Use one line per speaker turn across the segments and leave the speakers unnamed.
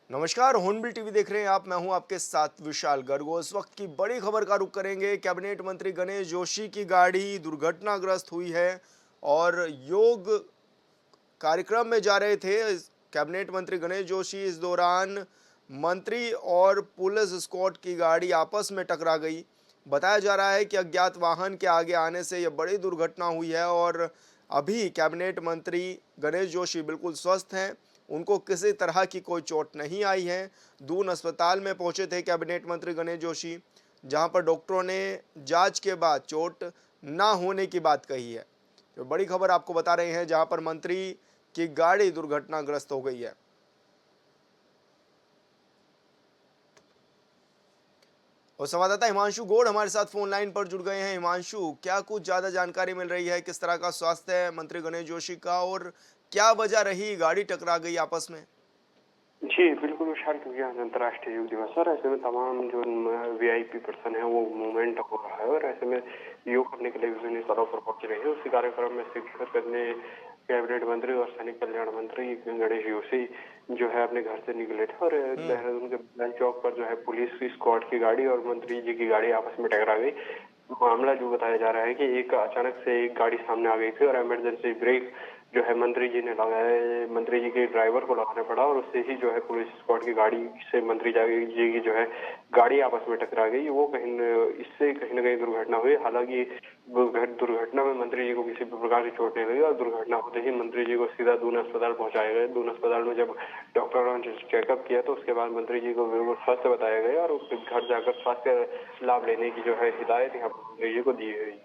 नमस्कार, hornbill TV देख रहे हैं आप। मैं हूं आपके साथ विशाल गर्ग। इस वक्त की बड़ी खबर का रुख करेंगे। कैबिनेट मंत्री गणेश जोशी की गाड़ी दुर्घटनाग्रस्त हुई है और योग कार्यक्रम में जा रहे थे कैबिनेट मंत्री गणेश जोशी। इस दौरान मंत्री और पुलिस स्क्वाड की गाड़ी आपस में टकरा गई। बताया जा रहा है कि अज्ञात वाहन के आगे आने से यह बड़ी दुर्घटना हुई है और अभी कैबिनेट मंत्री गणेश जोशी बिल्कुल स्वस्थ हैं। उनको किसी तरह की कोई चोट नहीं आई है। दून अस्पताल में पहुंचे थे कैबिनेट मंत्री गणेश जोशी, जहां पर डॉक्टरों ने जांच के बाद चोट ना होने की बात कही है। तो बड़ी खबर आपको बता रहे हैं, जहां पर मंत्री की गाड़ी दुर्घटनाग्रस्त हो गई है। और संवाददाता हिमांशु गौड़ हमारे साथ फोन लाइन पर जुड़ गए हैं। हिमांशु, क्या कुछ ज्यादा जानकारी मिल रही है? किस तरह का स्वास्थ्य है मंत्री गणेश जोशी का और क्या वजह रही गाड़ी टकरा गई आपस में?
जी, बिल्कुल विशाल, क्योंकि आज अंतर्राष्ट्रीय योग दिवस है और ऐसे में तमाम जो वीआईपी पर्सन है वो मूवमेंट हो रहा है और ऐसे में योग करने के लिए विभिन्न स्थलों पर पहुंच रहे हैं। उसी कार्यक्रम में शिरकत करने कैबिनेट मंत्री और सैनिक कल्याण मंत्री गणेश जोशी जो है अपने घर से निकले थे और देहरादून के बेंच चौक पर जो है पुलिस स्क्वाड की गाड़ी और मंत्री जी की गाड़ी आपस में टकरा गई। मामला जो बताया जा रहा है कि एक अचानक से एक गाड़ी सामने आ गई थी और इमरजेंसी ब्रेक जो है मंत्री जी ने लगाया, मंत्री जी के ड्राइवर को लगाना पड़ा और उससे ही जो है पुलिस स्क्वाड की गाड़ी से मंत्री जी की जो है गाड़ी आपस में टकरा गई। वो इससे कहीं ना कहीं दुर्घटना हुई। हालांकि दुर्घटना में मंत्री जी को किसी भी प्रकार की चोट नहीं लगी और दुर्घटना होते ही मंत्री जी को सीधा दून अस्पताल पहुंचाया गया। दून अस्पताल में जब डॉक्टरों ने चेकअप किया तो उसके बाद मंत्री जी को बिल्कुल स्वस्थ बताया गया और उसके घर जाकर स्वास्थ्य लाभ लेने की जो है हिदायत यहाँ पर मंत्री जी को दी गई।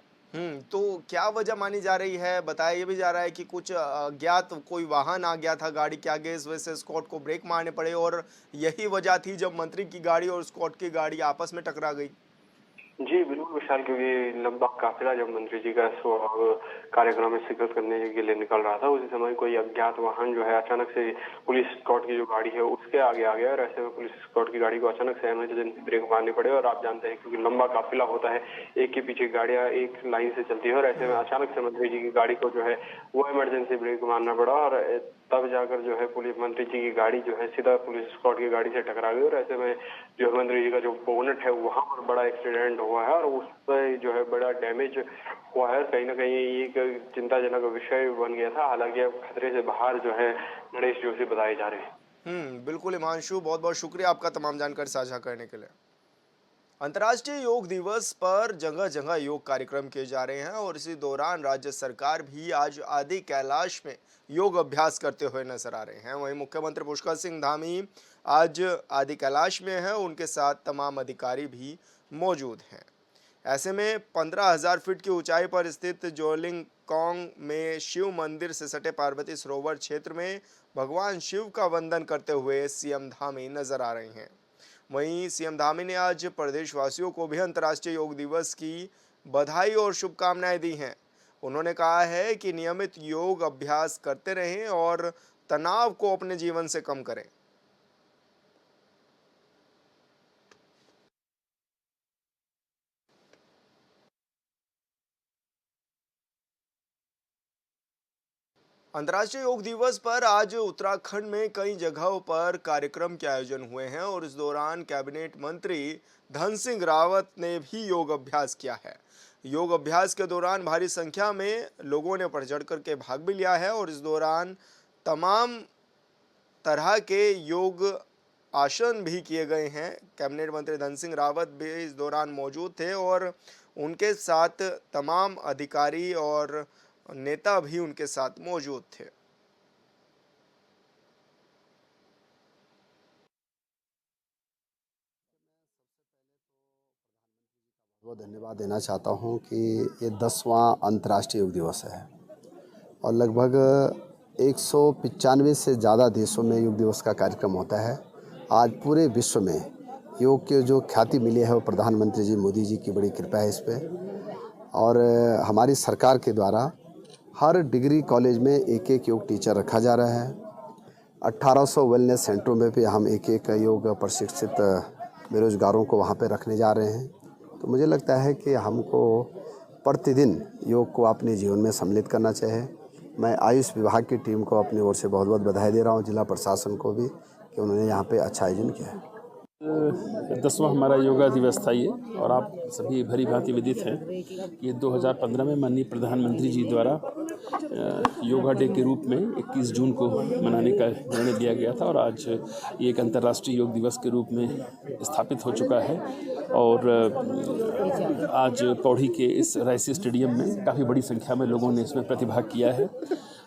तो क्या वजह मानी जा रही है? बताया ये भी जा रहा है कि कुछ अज्ञात कोई वाहन आ गया था गाड़ी के आगे, इस वजह से स्क्वाड को ब्रेक मारने पड़े और यही वजह थी जब मंत्री की गाड़ी और स्क्वाड की गाड़ी आपस में टकरा गई।
जी, बिल्कुल विशाल, क्योंकि लंबा काफिला जब मंत्री जी का कार्यक्रम में शिरकत करने के लिए निकल रहा था, उसी समय कोई अज्ञात वाहन जो है अचानक से पुलिस स्क्वाड की जो गाड़ी है उसके आगे आ गया और ऐसे में पुलिस स्क्वाड की गाड़ी को अचानक से इमरजेंसी ब्रेक मारने पड़े। और आप जानते हैं क्योंकि लंबा काफिला होता है, एक के पीछे गाड़ियां एक लाइन से चलती है और ऐसे में अचानक से मंत्री जी की गाड़ी को जो है वो इमरजेंसी ब्रेक मारना पड़ा और तब जाकर जो है पुलिस मंत्री जी की गाड़ी जो है सीधा पुलिस स्क्वाड की गाड़ी से टकरा गई और ऐसे में जो मंत्री जी का जो बोनट है वहां पर बड़ा एक्सीडेंट हुआ है और उस पर जो है बड़ा डैमेज हुआ है। कहीं ना कहीं एक चिंताजनक विषय बन गया था। हालांकि अब खतरे से बाहर जो है गणेश जोशी बताए जा रहे हैं।
बिल्कुल हिमांशु, बहुत बहुत शुक्रिया आपका तमाम जानकारी साझा करने के लिए। अंतर्राष्ट्रीय योग दिवस पर जगह जगह योग कार्यक्रम किए जा रहे हैं और इसी दौरान राज्य सरकार भी आज आदि कैलाश में योग अभ्यास करते हुए नजर आ रहे हैं। वहीं मुख्यमंत्री पुष्कर सिंह धामी आज आदि कैलाश में हैं, उनके साथ तमाम अधिकारी भी मौजूद हैं। ऐसे में 15,000 फीट की ऊंचाई पर स्थित जोलिंग कोंग में शिव मंदिर से सटे पार्वती सरोवर क्षेत्र में भगवान शिव का वंदन करते हुए सीएम धामी नजर आ रहे हैं। वहीं सीएम धामी ने आज प्रदेशवासियों को भी अंतर्राष्ट्रीय योग दिवस की बधाई और शुभकामनाएं दी हैं। उन्होंने कहा है कि नियमित योग अभ्यास करते रहें और तनाव को अपने जीवन से कम करें। अंतर्राष्ट्रीय योग दिवस पर आज उत्तराखंड में कई जगहों पर कार्यक्रम के आयोजन हुए हैं और इस दौरान कैबिनेट मंत्री धन सिंह रावत ने भी योग अभ्यास किया है। योग अभ्यास के दौरान भारी संख्या में लोगों ने बढ़ चढ़ करके भाग भी लिया है और इस दौरान तमाम तरह के योग आसन भी किए गए हैं। कैबिनेट मंत्री धन सिंह रावत भी इस दौरान मौजूद थे और उनके साथ तमाम अधिकारी और नेता भी उनके साथ मौजूद थे।
बहुत धन्यवाद देना चाहता हूं कि ये 10वां अंतर्राष्ट्रीय योग दिवस है और लगभग 195 से ज़्यादा देशों में योग दिवस का कार्यक्रम होता है। आज पूरे विश्व में योग के जो ख्याति मिली है वो प्रधानमंत्री जी मोदी जी की बड़ी कृपा है इस पर। और हमारी सरकार के द्वारा हर डिग्री कॉलेज में एक एक योग टीचर रखा जा रहा है। 1800 वेलनेस सेंटरों में भी हम एक एक योग प्रशिक्षित बेरोजगारों को वहाँ पे रखने जा रहे हैं। तो मुझे लगता है कि हमको प्रतिदिन योग को अपने जीवन में सम्मिलित करना चाहिए। मैं आयुष विभाग की टीम को अपनी ओर से बहुत बहुत बधाई दे रहा हूँ, जिला प्रशासन को भी, कि उन्होंने यहाँ पे अच्छा आयोजन किया है।
10वां हमारा योगा दिवस था ये, और आप सभी भली भांति विदित हैं कि ये 2015 में माननीय प्रधानमंत्री जी द्वारा योगा डे के रूप में 21 जून को मनाने का निर्णय लिया गया था, और आज ये एक अंतर्राष्ट्रीय योग दिवस के रूप में स्थापित हो चुका है। और आज पौड़ी के इस रायसी स्टेडियम में काफ़ी बड़ी संख्या में लोगों ने इसमें प्रतिभाग किया है।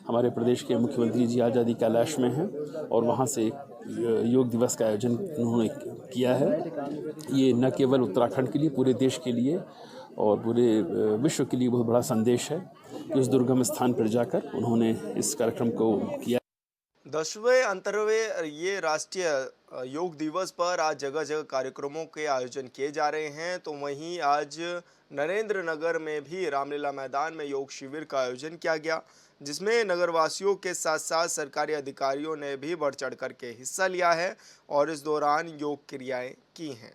हमारे प्रदेश के मुख्यमंत्री जी आज़ादी कैलाश में हैं, और वहाँ से योग दिवस का आयोजन उन्होंने किया है। ये न केवल उत्तराखंड के लिए, पूरे देश के लिए और पूरे विश्व के लिए बहुत बड़ा संदेश है कि उस दुर्गम स्थान पर जाकर उन्होंने इस कार्यक्रम को किया।
10वें अंतर्राष्ट्रीय ये राष्ट्रीय योग दिवस पर आज जगह जगह कार्यक्रमों के आयोजन किए जा रहे हैं, तो वहीं आज नरेंद्र नगर में भी रामलीला मैदान में योग शिविर का आयोजन किया गया, जिसमें नगरवासियों के साथ साथ सरकारी अधिकारियों ने भी बढ़ चढ़ करके हिस्सा लिया है और इस दौरान योग क्रियाएं की हैं।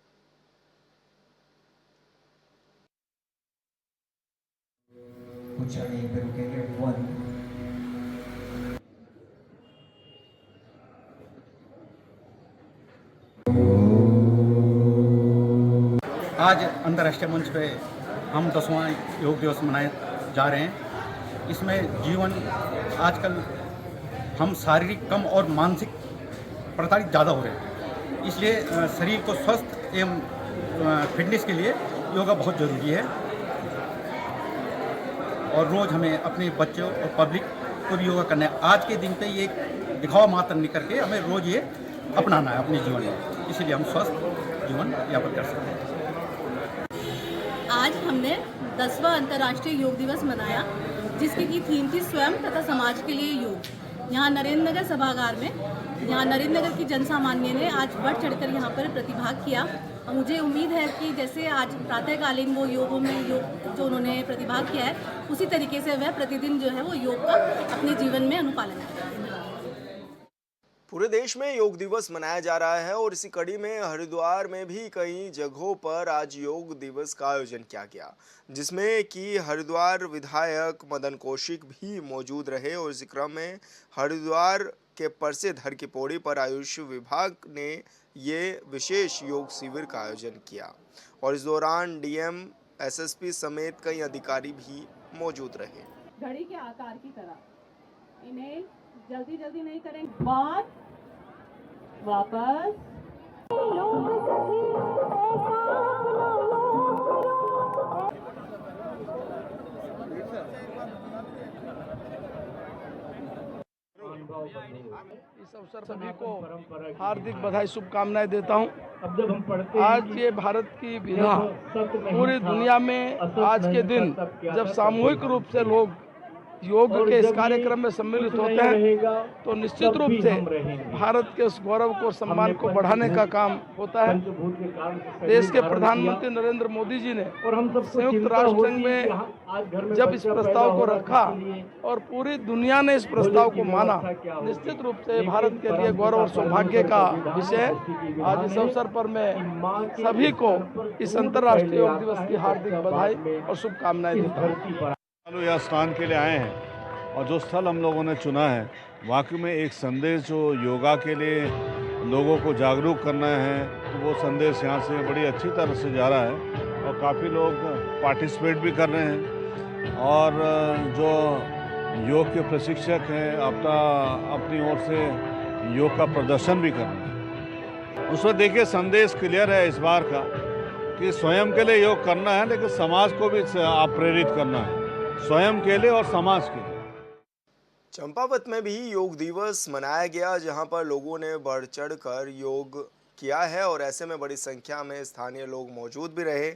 आज अंतर्राष्ट्रीय मंच पे हम 10वां योग दिवस मनाए जा रहे हैं। इसमें जीवन आजकल हम शारीरिक कम और मानसिक प्रताड़ित ज़्यादा हो रहे हैं, इसलिए शरीर को स्वस्थ एवं फिटनेस के लिए योगा बहुत ज़रूरी है। और रोज़ हमें अपने बच्चों और पब्लिक को भी योगा करना है। आज के दिन पे ये दिखावा मात्र नहीं करके हमें रोज़ ये अपनाना है अपने जीवन में, इसीलिए हम स्वस्थ जीवन यापन कर सकते हैं।
आज हमने 10वां अंतर्राष्ट्रीय योग दिवस मनाया, जिसकी की थीम थी स्वयं तथा समाज के लिए योग। यहाँ नरेंद्र नगर सभागार में यहाँ नरेंद्र नगर की जनसामान्य ने आज बढ़ चढ़कर यहाँ पर प्रतिभाग किया। और मुझे उम्मीद है कि जैसे आज प्रातःकालीन वो योगों में योग जो उन्होंने प्रतिभाग किया है, उसी तरीके से वह प्रतिदिन जो है वो योग का अपने जीवन में अनुपालन करें।
पूरे देश में योग दिवस मनाया जा रहा है और इसी कड़ी में हरिद्वार में भी कई जगहों पर आज योग दिवस का आयोजन किया गया, जिसमें कि हरिद्वार विधायक मदन कौशिक भी मौजूद रहे। और इसी क्रम में हरिद्वार के प्रसिद्ध हर की पौड़ी पर आयुष विभाग ने ये विशेष योग शिविर का आयोजन किया, और इस दौरान डीएम, एसएसपी समेत कई अधिकारी भी मौजूद रहे।
घड़ी के आकार की तरह इन्हें जल्दी जल्दी नहीं करेंगे, बार वापस
इस अवसर सभी को हार्दिक बधाई शुभकामनाएं देता हूं। आज ये भारत की विधा पूरी दुनिया में आज के दिन जब सामूहिक रूप से लोग योग के इस कार्यक्रम में सम्मिलित होते हैं, तो निश्चित रूप से भारत के उस गौरव को, सम्मान को बढ़ाने का काम होता है। देश के प्रधानमंत्री नरेंद्र मोदी जी ने संयुक्त राष्ट्र संघ में जब इस प्रस्ताव को रखा और पूरी दुनिया ने इस प्रस्ताव को माना, निश्चित रूप से भारत के लिए गौरव और सौभाग्य का विषय है। आज इस अवसर पर मैं सभी को इस अंतर्राष्ट्रीय योग दिवस की हार्दिक बधाई और शुभकामनाएं देता हूँ।
यहाँ स्नान के लिए आए हैं और जो स्थल हम लोगों ने चुना है, वाकई में एक संदेश जो योगा के लिए लोगों को जागरूक करना है, तो वो संदेश यहाँ से बड़ी अच्छी तरह से जा रहा है और काफ़ी लोग पार्टिसिपेट भी कर रहे हैं। और जो योग के प्रशिक्षक हैं अपनी ओर से योग का प्रदर्शन भी कर रहे हैं। उसमें देखिए संदेश क्लियर है इस बार का कि स्वयं के लिए योग करना है, लेकिन समाज को भी आप प्रेरित करना है, स्वयं के लिए और समाज के लिए।
चंपावत में भी योग दिवस मनाया गया, जहां पर लोगों ने बढ़ चढ़कर योग किया है और ऐसे में बड़ी संख्या में स्थानीय लोग मौजूद भी रहे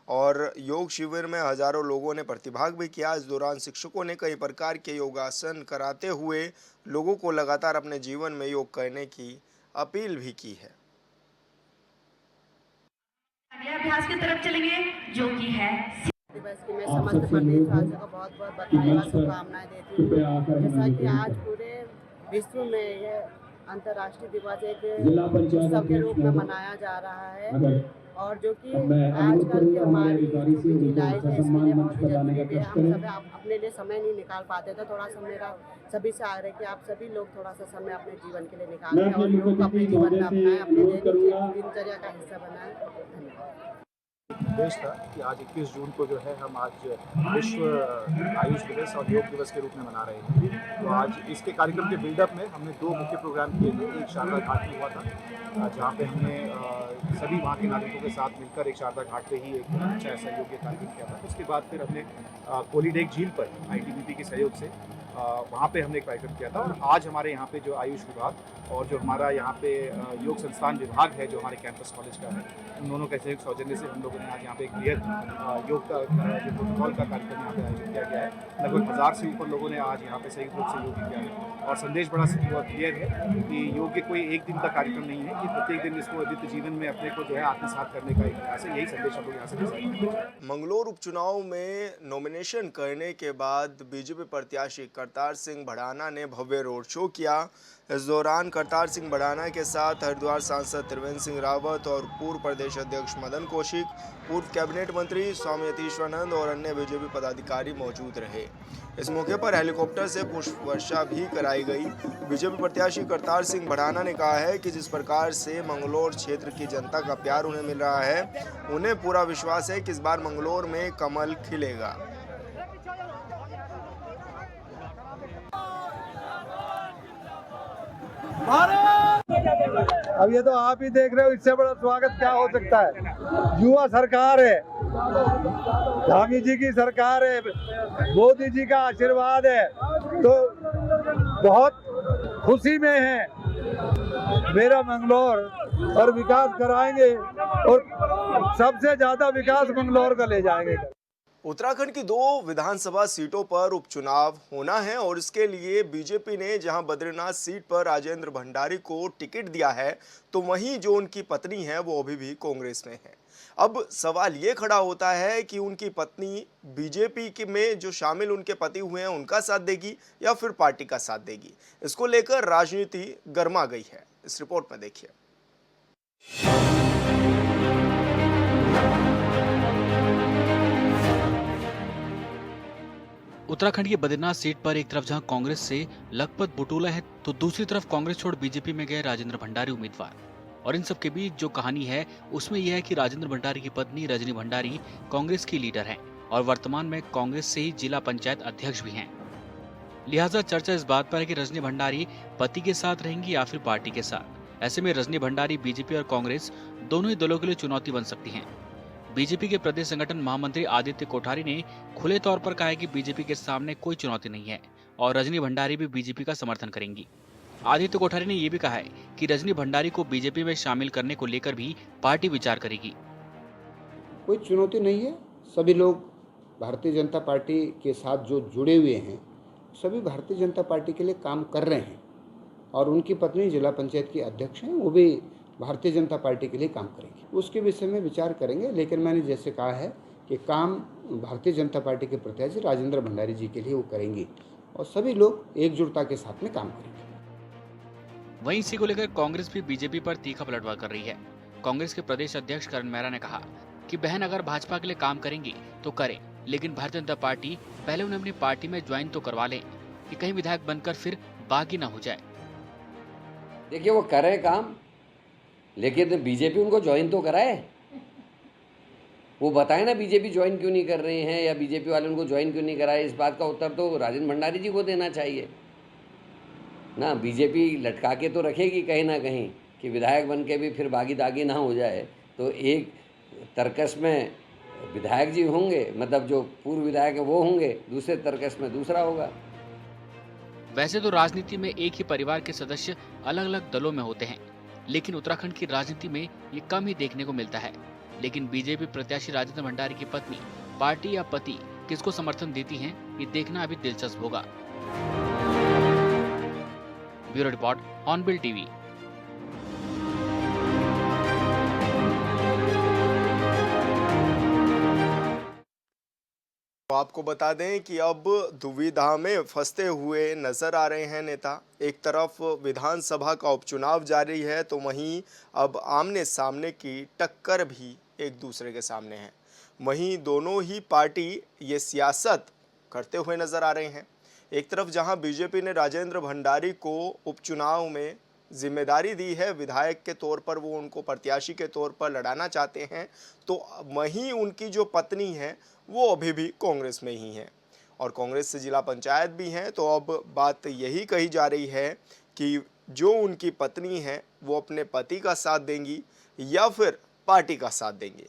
और योग शिविर में हजारों लोगों ने प्रतिभाग भी किया। इस दौरान शिक्षकों ने कई प्रकार के योगासन कराते हुए लोगों को लगातार अपने जीवन में योग करने की अपील भी की है।
अगले अभ्यास की तरफ चलेंगे, जो कि है
दिवस की मैं समस्त प्रदेशवासियों को बहुत बहुत बधाई और शुभकामनाएं देती हूँ। जैसा कि आज पूरे विश्व में यह अंतर्राष्ट्रीय दिवस एक उत्सव के रूप में मनाया जा रहा है और जो कि आजकल के हमारी जो बिजी लाइफ है इसके लिए बहुत ही जरूरी है। हम सब अपने लिए समय नहीं निकाल पाते, तो थोड़ा सा मेरा सभी से आग्रह है कि आप सभी लोग थोड़ा सा समय अपने जीवन के लिए निकालें और योग को अपने जीवन में अपनाएं, अपने दैनिक दिनचर्या का हिस्सा बनाएं। धन्यवाद।
देश था कि आज 21 जून को जो है हम आज विश्व आयुष दिवस और योग दिवस के रूप में मना रहे हैं। तो आज इसके कार्यक्रम के बिल्डअप में हमने 2 मुख्य प्रोग्राम किए थे। एक शारदा घाट में हुआ था जहाँ पे हमने सभी वहाँ के नागरिकों के साथ मिलकर एक शारदा घाट पे ही एक अच्छा ऐसा योग्य कार्यक्रम किया था। उसके बाद फिर हमने कोलीडेक झील पर ITBP के सहयोग से वहाँ पे हमने एक कार्यक्रम किया था। और आज हमारे यहाँ पे जो आयुष विभाग और जो हमारा यहाँ पे योग संस्थान विभाग है जो हमारे कैंपस कॉलेज का है, उन दोनों के सहयोग सौजन्य से हम लोगों ने आज यहाँ पे एक बृहद योग का जो प्रोटोकॉल का कार्यक्रम यहाँ पे आयोजित किया गया है। लगभग 1000 से ऊपर लोगों ने आज यहाँ पे संयुक्त रूप से योग किया है और संदेश बड़ा क्लियर है कि योग कोई एक दिन का कार्यक्रम नहीं है, कि प्रत्येक दिन इसको नित्य जीवन में अपने को जो है आत्मसात करने का एक प्रयास है। यही संदेश हम लोग यहाँ से
मंगलोर उपचुनाव में नॉमिनेशन करने के बाद बीजेपी प्रत्याशी करतार सिंह भड़ाना ने भव्य रोड शो किया। इस दौरान करतार सिंह भड़ाना के साथ हरिद्वार सांसद त्रिवेंद्र सिंह रावत और पूर्व प्रदेश अध्यक्ष मदन कौशिक, पूर्व कैबिनेट मंत्री स्वामी यतीश्वरानंद और अन्य बीजेपी पदाधिकारी मौजूद रहे। इस मौके पर हेलीकॉप्टर से पुष्प वर्षा भी कराई गई। बीजेपी प्रत्याशी करतार सिंह भड़ाना ने कहा है कि जिस प्रकार से मंगलोर क्षेत्र की जनता का प्यार उन्हें मिल रहा है, उन्हें पूरा विश्वास है कि इस बार मंगलोर में कमल खिलेगा।
अब ये तो आप ही देख रहे हो, इससे बड़ा स्वागत क्या हो सकता है। युवा सरकार है, धामी जी की सरकार है, मोदी जी का आशीर्वाद है, तो बहुत खुशी में है मेरा मंगलोर और विकास कराएंगे और सबसे ज्यादा विकास मंगलोर का ले जाएंगे।
उत्तराखंड की 2 विधानसभा सीटों पर उपचुनाव होना है और इसके लिए बीजेपी ने जहां बद्रीनाथ सीट पर राजेंद्र भंडारी को टिकट दिया है, तो वहीं जो उनकी पत्नी है वो अभी भी कांग्रेस में है। अब सवाल ये खड़ा होता है कि उनकी पत्नी बीजेपी में जो शामिल उनके पति हुए हैं उनका साथ देगी या फिर पार्टी का साथ देगी। इसको लेकर राजनीति गर्मा गई है। इस रिपोर्ट में देखिए।
उत्तराखंड की बद्रीनाथ सीट पर एक तरफ जहां कांग्रेस से लखपत बुटोला है, तो दूसरी तरफ कांग्रेस छोड़ बीजेपी में गए राजेंद्र भंडारी उम्मीदवार। और इन सब के बीच जो कहानी है उसमें यह है कि राजेंद्र भंडारी की पत्नी रजनी भंडारी कांग्रेस की लीडर हैं और वर्तमान में कांग्रेस से ही जिला पंचायत अध्यक्ष भी हैं। लिहाजा चर्चा इस बात पर है कि रजनी भंडारी पति के साथ रहेंगी या फिर पार्टी के साथ। ऐसे में रजनी भंडारी बीजेपी और कांग्रेस दोनों ही दलों के लिए चुनौती बन सकती हैं। बीजेपी के प्रदेश संगठन महामंत्री आदित्य कोठारी ने खुले तौर पर कहा है कि बीजेपी के सामने कोई चुनौती नहीं है और रजनी भंडारी भी बीजेपी का समर्थन करेंगी। आदित्य कोठारी ने यह भी कहा है कि रजनी भंडारी को बीजेपी में शामिल करने को लेकर भी पार्टी विचार करेगी।
कोई चुनौती नहीं है, सभी लोग भारतीय जनता पार्टी के साथ जो जुड़े हुए हैं सभी भारतीय जनता पार्टी के लिए काम कर रहे हैं और उनकी पत्नी जिला पंचायत की अध्यक्ष हैं, वो भी भारतीय जनता पार्टी के लिए काम करेंगे। उसके विषय में विचार करेंगे, लेकिन मैंने जैसे कहा है कि काम भारतीय जनता पार्टी के प्रत्याशी राजेंद्र भंडारी जी के लिए वो करेंगी और सभी लोग एकजुटता के साथ में काम करेंगे।
वहीं इसी को लेकर कांग्रेस भी बीजेपी पर तीखा पलटवार कर रही है। कांग्रेस के प्रदेश अध्यक्ष करण मेहरा ने कहा कि बहन अगर भाजपा के लिए काम करेंगी तो करें, लेकिन भारतीय जनता पार्टी पहले उन्हें अपनी पार्टी में ज्वाइन तो करवा लें कि कहीं विधायक बनकर फिर बागी ना हो जाए।
देखिए वो करे काम, लेकिन बीजेपी उनको ज्वाइन तो कराए। वो बताए ना बीजेपी ज्वाइन क्यों नहीं कर रहे हैं या बीजेपी वाले उनको ज्वाइन क्यों नहीं कराए। इस बात का उत्तर तो राजेंद्र भंडारी जी को देना चाहिए ना। बीजेपी लटका के तो रखेगी कहीं ना कहीं कि विधायक बन के भी फिर बागी दागी ना हो जाए। तो एक तर्कस में विधायक जी होंगे, मतलब जो पूर्व विधायक है वो होंगे, दूसरे तर्कस में दूसरा होगा।
वैसे तो राजनीति में एक ही परिवार के सदस्य अलग अलग दलों में होते हैं, लेकिन उत्तराखंड की राजनीति में ये कम ही देखने को मिलता है। लेकिन बीजेपी प्रत्याशी राजेंद्र भंडारी की पत्नी पार्टी या पति किसको समर्थन देती हैं, ये देखना अभी दिलचस्प होगा। ब्यूरो रिपोर्ट, ऑनबिल टीवी।
आपको बता दें कि अब दुविधा में फंसते हुए नजर आ रहे हैं नेता। एक तरफ विधानसभा का उपचुनाव जारी है, तो वहीं अब आमने सामने की टक्कर भी एक दूसरे के सामने हैं। वहीं दोनों ही पार्टी ये सियासत करते हुए नजर आ रहे हैं। एक तरफ जहां बीजेपी ने राजेंद्र भंडारी को उपचुनाव में जिम्मेदारी दी है, विधायक के तौर पर वो उनको प्रत्याशी के तौर पर लड़ाना चाहते हैं, तो वहीं उनकी जो पत्नी है वो अभी भी कांग्रेस में ही है और कांग्रेस से जिला पंचायत भी हैं। तो अब बात यही कही जा रही है कि जो उनकी पत्नी है वो अपने पति का साथ देंगी या फिर पार्टी का साथ देंगी।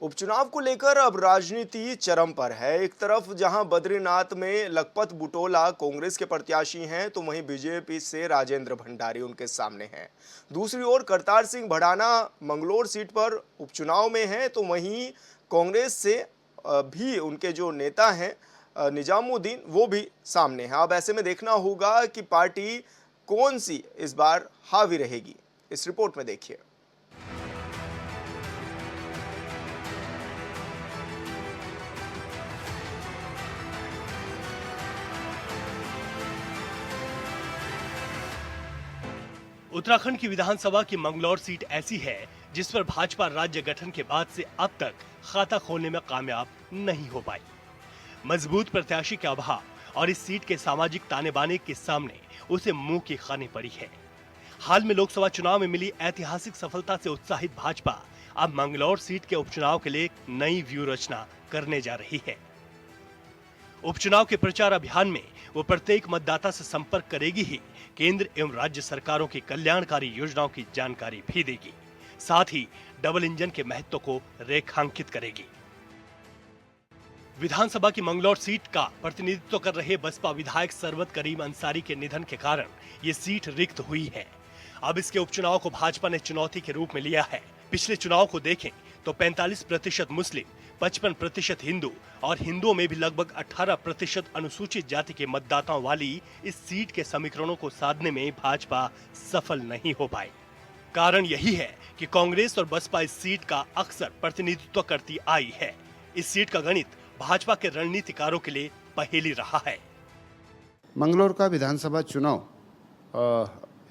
उपचुनाव को लेकर अब राजनीति चरम पर है। एक तरफ जहां बद्रीनाथ में लखपत बुटोला कांग्रेस के प्रत्याशी हैं, तो वहीं बीजेपी से राजेंद्र भंडारी उनके सामने हैं। दूसरी ओर करतार सिंह भड़ाना मंगलौर सीट पर उपचुनाव में हैं, तो वहीं कांग्रेस से भी उनके जो नेता हैं निजामुद्दीन वो भी सामने हैं। अब ऐसे में देखना होगा कि पार्टी कौन सी इस बार हावी रहेगी। इस रिपोर्ट में देखिए।
उत्तराखंड की विधानसभा की मंगलौर सीट ऐसी है जिस पर भाजपा राज्य गठन के बाद से अब तक खाता खोलने में कामयाब नहीं हो पाई। मजबूत प्रत्याशी के अभाव और इस सीट के सामाजिक ताने बाने के सामने उसे मुंह की खानी पड़ी है। हाल में लोकसभा चुनाव में मिली ऐतिहासिक सफलता से उत्साहित भाजपा अब मंगलौर सीट के उपचुनाव के लिए एक नई व्यूह रचना करने जा रही है। उपचुनाव के प्रचार अभियान में वो प्रत्येक मतदाता से संपर्क करेगी ही केंद्र एवं राज्य सरकारों की कल्याणकारी योजनाओं की जानकारी भी देगी, साथ ही डबल इंजन के महत्व को रेखांकित करेगी। विधानसभा की मंगलौर सीट का प्रतिनिधित्व कर रहे बसपा विधायक सरवत करीम अंसारी के निधन के कारण ये सीट रिक्त हुई है। अब इसके उपचुनाव को भाजपा ने चुनौती के रूप में लिया है। पिछले चुनाव को देखें तो 45% मुस्लिम, 55% हिंदू और हिंदुओं में भी लगभग 18% अनुसूचित जाति के मतदाताओं वाली इस सीट के समीकरणों को साधने में भाजपा सफल नहीं हो पाई। कारण यही है कि कांग्रेस और बसपा इस सीट का अक्सर प्रतिनिधित्व करती आई है। इस सीट का गणित भाजपा के रणनीतिकारों के लिए पहेली रहा है।
मंगलौर का विधानसभा चुनाव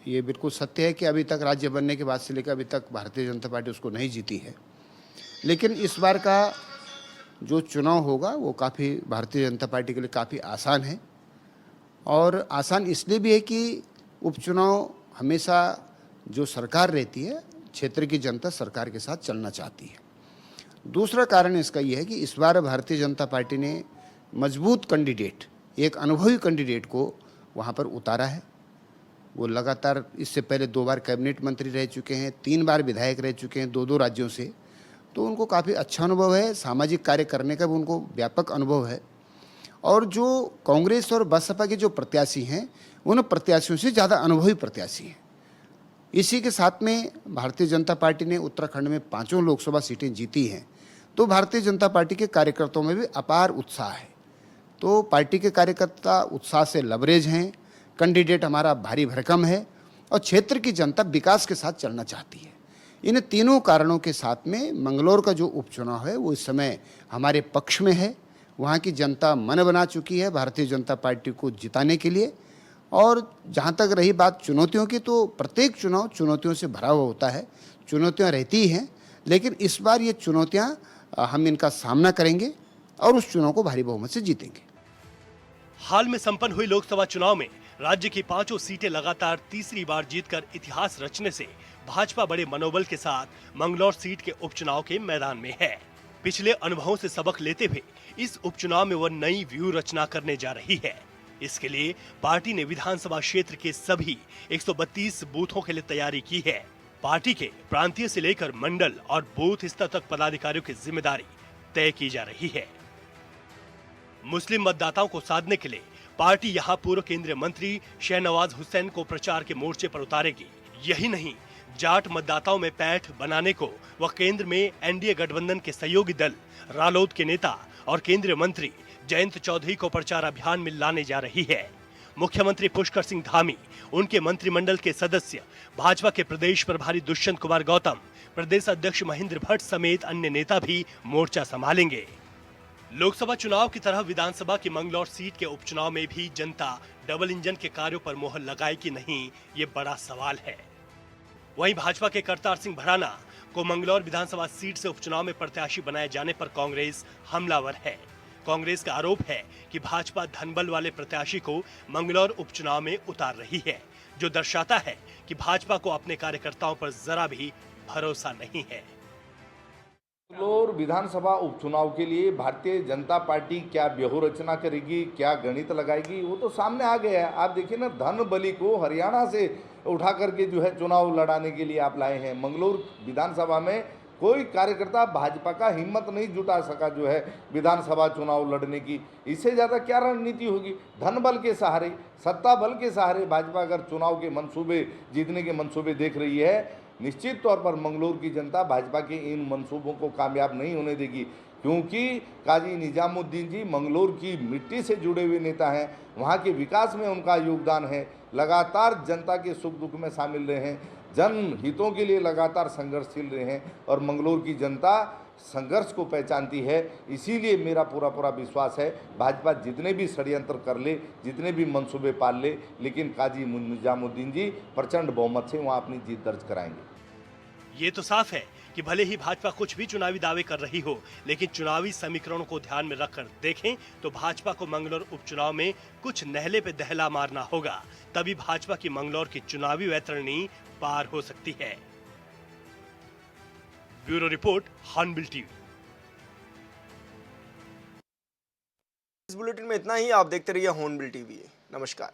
ये बिल्कुल सत्य है कि अभी तक राज्य बनने के बाद से लेकर अभी तक भारतीय जनता पार्टी उसको नहीं जीती है, लेकिन इस बार का जो चुनाव होगा वो काफ़ी भारतीय जनता पार्टी के लिए काफ़ी आसान है। और आसान इसलिए भी है कि उपचुनाव हमेशा जो सरकार रहती है, क्षेत्र की जनता सरकार के साथ चलना चाहती है। दूसरा कारण इसका ये है कि इस बार भारतीय जनता पार्टी ने मजबूत कैंडिडेट, एक अनुभवी कैंडिडेट को वहाँ पर उतारा है। वो लगातार इससे पहले 2 बार कैबिनेट मंत्री रह चुके हैं, 3 बार विधायक रह चुके हैं 2-2 राज्यों से, तो उनको काफ़ी अच्छा अनुभव है। सामाजिक कार्य करने का भी उनको व्यापक अनुभव है। और जो कांग्रेस और बसपा के जो प्रत्याशी हैं, उन प्रत्याशियों से ज़्यादा अनुभवी प्रत्याशी हैं। इसी के साथ में भारतीय जनता पार्टी ने उत्तराखंड में 5 लोकसभा सीटें जीती हैं, तो भारतीय जनता पार्टी के कार्यकर्ताओं में भी अपार उत्साह है। तो पार्टी के कार्यकर्ता उत्साह से लबरेज हैं, कैंडिडेट हमारा भारी भरकम है और क्षेत्र की जनता विकास के साथ चलना चाहती है। इन तीनों कारणों के साथ में मंगलौर का जो उपचुनाव है वो इस समय हमारे पक्ष में है। वहाँ की जनता मन बना चुकी है भारतीय जनता पार्टी को जिताने के लिए। और जहाँ तक रही बात चुनौतियों की, तो प्रत्येक चुनाव चुनौतियों से भरा हुआ होता है, चुनौतियाँ रहती ही हैं, लेकिन इस बार ये चुनौतियाँ हम इनका सामना करेंगे और उस चुनाव को भारी बहुमत से जीतेंगे।
हाल में संपन्न हुई लोकसभा चुनाव में राज्य की 5 सीटें लगातार तीसरी बार जीतकर इतिहास रचने से भाजपा बड़े मनोबल के साथ मंगलौर सीट के उपचुनाव के मैदान में है। पिछले अनुभवों से सबक लेते हुए इस उपचुनाव में वह नई व्यूह रचना करने जा रही है। इसके लिए पार्टी ने विधानसभा क्षेत्र के सभी 132 बूथों के लिए तैयारी की है। पार्टी के प्रांतीय से लेकर मंडल और बूथ स्तर तक पदाधिकारियों की जिम्मेदारी तय की जा रही है। मुस्लिम मतदाताओं को साधने के लिए पार्टी यहां पूर्व केंद्रीय मंत्री शहनवाज हुसैन को प्रचार के मोर्चे पर उतारेगी। यही नहीं, जाट मतदाताओं में पैठ बनाने को वह केंद्र में एनडीए गठबंधन के सहयोगी दल रालोद के नेता और केंद्रीय मंत्री जयंत चौधरी को प्रचार अभियान में लाने जा रही है। मुख्यमंत्री पुष्कर सिंह धामी, उनके मंत्रिमंडल के सदस्य, भाजपा के प्रदेश प्रभारी दुष्यंत कुमार गौतम, प्रदेश अध्यक्ष महेंद्र भट्ट समेत अन्य नेता भी मोर्चा संभालेंगे। लोकसभा चुनाव की तरह विधानसभा की मंगलौर सीट के उपचुनाव में भी जनता डबल इंजन के कार्यों पर मोहर लगाए कि नहीं, ये बड़ा सवाल है। वहीं भाजपा के करतार सिंह भराना को मंगलौर विधानसभा सीट से उपचुनाव में प्रत्याशी बनाए जाने पर कांग्रेस हमलावर है। कांग्रेस का आरोप है कि भाजपा धनबल वाले प्रत्याशी को मंगलौर उपचुनाव में उतार रही है, जो दर्शाता है कि भाजपा को अपने कार्यकर्ताओं पर जरा भी भरोसा नहीं है।
मंगलौर विधानसभा उपचुनाव के लिए भारतीय जनता पार्टी क्या व्यूह रचना करेगी, क्या गणित लगाएगी, वो तो सामने आ गया है। आप देखिए ना, धन बली को हरियाणा से उठा करके जो है चुनाव लड़ाने के लिए आप लाए हैं। मंगलौर विधानसभा में कोई कार्यकर्ता भाजपा का हिम्मत नहीं जुटा सका जो है विधानसभा चुनाव लड़ने की। इससे ज़्यादा क्या रणनीति होगी? धन बल के सहारे, सत्ता बल के सहारे भाजपा अगर चुनाव के मंसूबे, जीतने के मंसूबे देख रही है, निश्चित तौर पर मंगलौर की जनता भाजपा के इन मंसूबों को कामयाब नहीं होने देगी, क्योंकि काजी निजामुद्दीन जी मंगलौर की मिट्टी से जुड़े हुए नेता हैं। वहाँ के विकास में उनका योगदान है, लगातार जनता के सुख दुख में शामिल रहे हैं, जन हितों के लिए लगातार संघर्षशील रहे हैं और मंगलौर की जनता संघर्ष को पहचानती है। इसीलिए मेरा पूरा विश्वास है, भाजपा जितने भी षड्यंत्र कर ले, जितने भी मंसूबे पाल ले, लेकिन काजी निजामुद्दीन जी प्रचंड बहुमत से वहाँ अपनी जीत दर्ज कराएंगे।
ये तो साफ है कि भले ही भाजपा कुछ भी चुनावी दावे कर रही हो, लेकिन चुनावी समीकरणों को ध्यान में रखकर देखें तो भाजपा को मंगलौर उपचुनाव में कुछ नहले पे दहला मारना होगा, तभी भाजपा की मंगलौर की चुनावी वैतरणी पार हो सकती है। Bureau report, hornbill TV.
इस बुलेटिन में इतना ही। आप देखते रहिए हॉर्नबिल टीवी। नमस्कार।